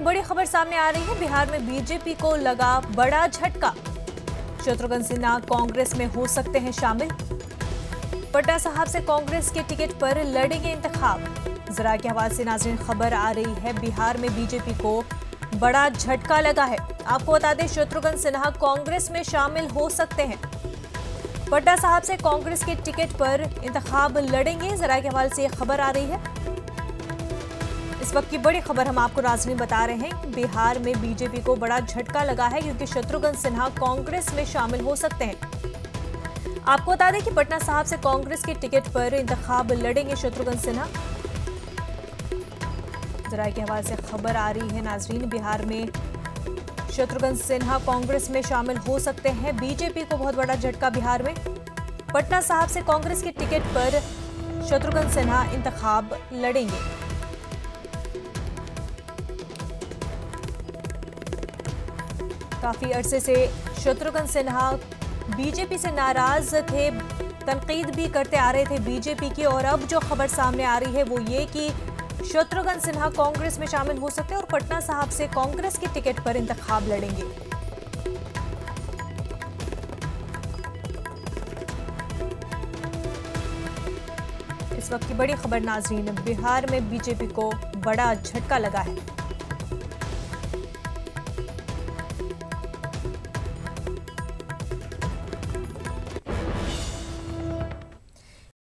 बड़ी खबर सामने आ रही है। बिहार में बीजेपी को लगा बड़ा झटका। शत्रुघ्न सिन्हा कांग्रेस में हो सकते हैं शामिल। पटना साहब से कांग्रेस के टिकट पर लड़ेंगे इंतखाब। जरा के हवाले से नाज़रीन खबर आ रही है, बिहार में बीजेपी को बड़ा झटका लगा है। आपको बता दें, शत्रुघ्न सिन्हा कांग्रेस में शामिल हो सकते हैं। पटना साहब से कांग्रेस के टिकट पर इंतखाब लड़ेंगे। जरा के हवाले से खबर आ रही है। इस वक्त की बड़ी खबर हम आपको नाज़रीन बता रहे हैं। बिहार में बीजेपी को बड़ा झटका लगा है क्योंकि शत्रुघ्न सिन्हा कांग्रेस में शामिल हो सकते हैं। आपको बता दें कि पटना साहब से कांग्रेस के टिकट पर इंतखाब लड़ेंगे शत्रुघ्न सिन्हा। जरा के हवाले से खबर आ रही है नाज़रीन, बिहार में शत्रुघ्न सिन्हा कांग्रेस में शामिल हो सकते हैं। बीजेपी को बहुत बड़ा झटका बिहार में। पटना साहब से कांग्रेस के टिकट पर शत्रुघ्न सिन्हा इंतखाब लड़ेंगे। काफी अरसे से शत्रुघ्न सिन्हा बीजेपी से नाराज थे, तनकीद भी करते आ रहे थे बीजेपी की। और अब जो खबर सामने आ रही है वो ये कि शत्रुघ्न सिन्हा कांग्रेस में शामिल हो सकते हैं और पटना साहब से कांग्रेस के टिकट पर इंतखाब लड़ेंगे। इस वक्त की बड़ी खबर नाज़रीन, बिहार में बीजेपी को बड़ा झटका लगा है।